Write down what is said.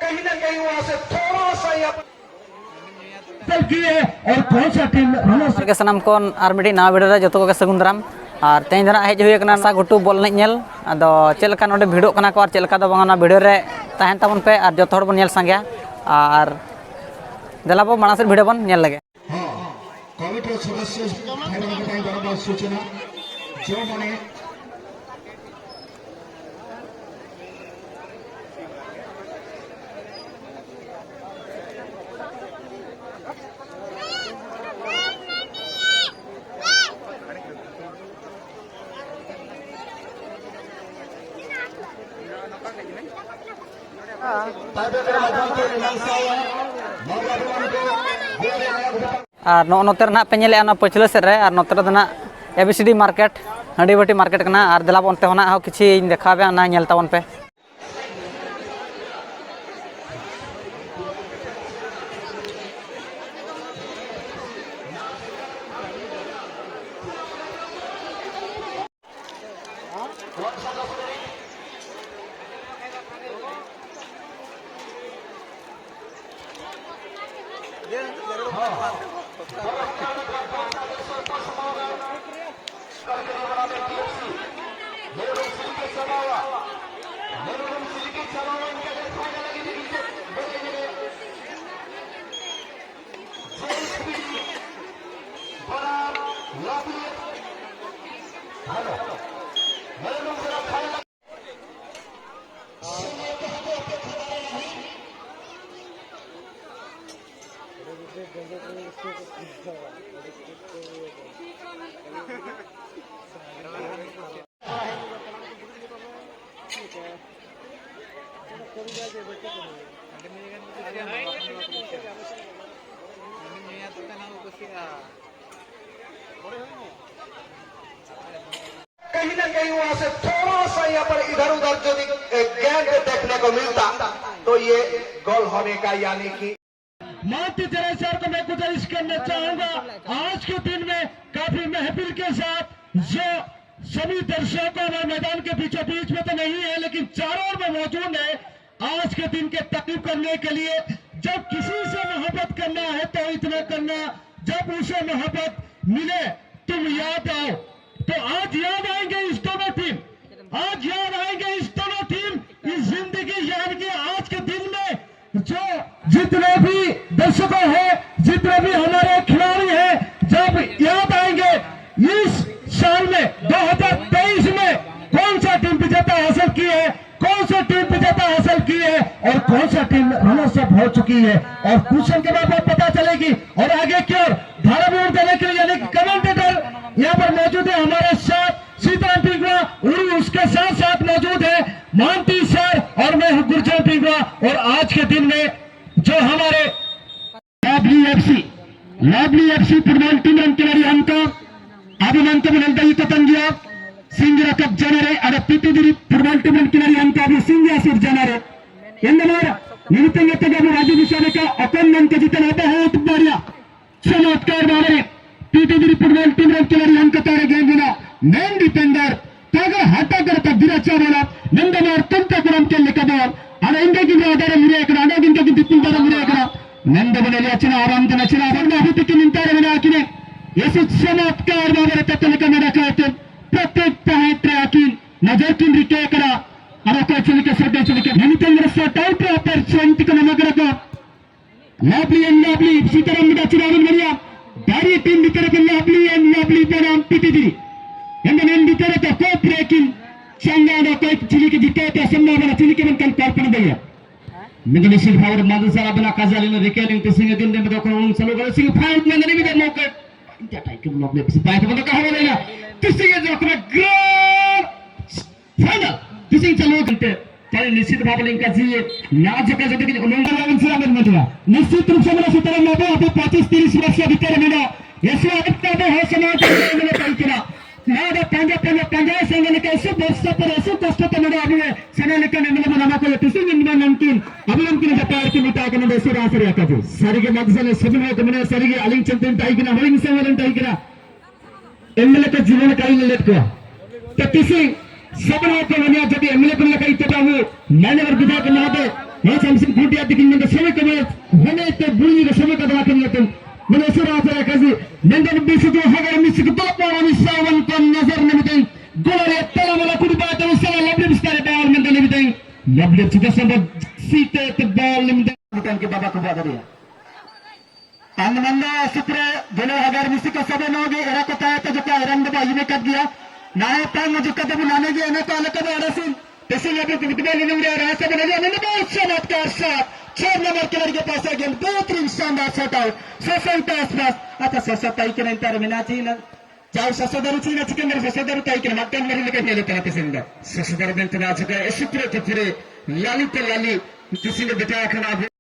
कहीं ना कहीं वहां से थोड़ा सा और कौन सा टीम के सनम को आर मिडी नवा वीडियो जो को सगुन दाराम और तेज दना हेज हुई कना सा गुटू बॉल नेल अदो चेलका नोडे भिड़ो कना को और चेलका दो बांगा वीडियो रे तहन ताबन पे और जो थोड़ बन नेल संग्या और देलाबो मानस वीडियो बन नेल लगे कमिटी सदस्य सूचना जो माने और नोते ना पे नेले पछले सेट रे और नोते ना एबीसीडी मार्केट हंडीबटी मार्केट कना और देलाबो ओनते होना किछि देखाबे ना नेल ताबन पे कहीं ना कहीं वहां से थोड़ा सा यहाँ पर इधर उधर जो गेंद देखने को मिलता तो ये गोल होने का यानी कि मानती तरह सर को मैं गुजारिश करना चाहूंगा आज के दिन में काफी महफिल के साथ जो सभी दर्शकों में मैदान के बीचों बीच में तो नहीं है लेकिन चारों ओर में मौजूद है आज के दिन के तकलीफ करने के लिए जब किसी से मोहब्बत करना है तो इतना करना जब उसे मोहब्बत मिले तुम याद आओ तो आज याद आएंगे इस दोनों टीम आज याद आएंगे इस दोनों टीम इस जिंदगी याद के आज के दिन में जो जितने भी दर्शकों हैं जितने भी हमारे खिलाड़ी हैं जब याद आएंगे इस साल में 2023 में कौन सा टीम विजेता हासिल की है कौन सा टीम विजेता हासिल की है और कौन सा टीम रनर्स अप हो चुकी है और क्वेश्चन के बाद पता चलेगी और आगे की ओर धारावाहिक देने के लिए कमेंटेटर यहाँ पर मौजूद है हमारे साथ सीताराम पिंगवा उड़ी उसके साथ साथ मौजूद है मानती सर और मैं हूँ गुरजन पिंगवा और आज के दिन में जो हमारे लाभली एफसी फुटबॉल टीम खिलाड़ी हमको अभिनंदन तंगिया सिंगिरा कप जनरे अरे पीटीडी फुटबॉल टीम खिलाड़ी हमको अभी सिंगिया सूर जनरे ಎಂದಮಾರ ನಿಮಿತ್ತಂಗತ್ತಗ ರಾಜ್ಯ ವಿಷಯಕ ಅಪನ್ನಂತ ಜಿತನ बहुत बढ़िया चमत्कार मारे पीटीडी फुटबॉल टीम खिलाड़ी अंकतारे गेंदिನ मेन डिफेंडर तग हटा करता दिराचा बोला नंदमार तंत्र क्रम के लेकर और इंडिया आधार मिरेकಡ ಅಡಗಿಂತ ದಿಪ್ಪಿಂದರ मिरेकಡ ನಂದಮನೆಯಲ್ಲಿ ಅಚನ ಆರಾಮದ ನಚನ ಅವನ್ನ ಅಭಿತಿಕ್ಕೆ ನಿಂತಾರೆ ಹಾಕಿನೆ ऐसे चमत्कार मारे तत्कालिक नडकायते प्रत्येक पॉइंट हाकि नजर की के करा अरको चलिके सड्डे चलिके निमितंगर टाइप ऑपर्चुनिटी का नगरक लाभली सीताराम चुनावन मरिया दारी टीम भीतर के लाभली बनाम पीटीडी ಎಂದನೇನ್ ಬಿಟ್ಟರೆ ಕೋಪ್ ಬ್ರೇಕಿಂಗ್ ಸಂಗಾನ ಕೋಪ್ ಚಿಲಿಕೆ ಜಿತ್ತೆ ಸಂಭಾವನಾ ಚಿಲಿಕೆ मन कल कल्पना दैया निगनिशिल भावर मादल सारा बना काजालिन रिकेलिंग तिसिंग दिन दिन बदो कोन सलो गल सिंग फाइट में नहीं भी मौका इंडिया टाइक के ब्लॉक ले पिस बाय बदो कहां लेना तिसिंग जो कोन ग्रेट फाइनल तिसिंग चलो गंते तारे निश्चित भाव लिंक जी ना जगह जगह के उल्लंघन लागन से आगे मत निश्चित रूप से मेरा सीताराम ने अब 25-30 वर्ष के भीतर मेरा ऐसे अटका दे है समाज में पहुंचना नादा पंजा संगने के ऐसे वर्ष पर ऐसे कष्ट तो मेरे आगे सने लेकर निम्न बना को तिसिंग निम्न नमकीन अभिनंदन के पार की मिटा के ऐसे रासर याका जो सरिगे मगजले सभी में तो मैंने सरिगे अलिंग चंदन टाइगना होलिंग संगलन टाइगना एमएलए के जीवन काई लेट को तो तिसिंग sebenarnya hanya jadi emile pun lekai tetamu mana berbeda kenapa macam sempurna dia dikin dengan semua kemas mana itu bunyi dengan semua kata makin letum mana surah saya kasih dengan bisu tu hagar misi kita orang misawan kon nazar nemiting golare telah melakukan batu usaha lebih besar bawal mental nemiting lebih juga sampai site tebal nemiting bukan ke babak kepada dia Ananda Supra Guna Hagar Misika Sabanogi era ko tayo tajuka erang ba yime kat gya na tang juka tabu nane gya na kala ka arasin tesin abu kibel ninung ra rasa bana ne ba chamatkar shot 4 number के लड़के पास है game बेहतरीन शानदार shot out ससंता आसपास आता ससंता ही के नहीं terminasi na jauh ससदारू चीना चिकन मेरे ससदारू ताई के मटन मेरे लेके नेले तना तेसिंदा ससदारू बेंतना जुका एसुप्रे तपुरे लाली ते लाली तेसिंदा बेटा खना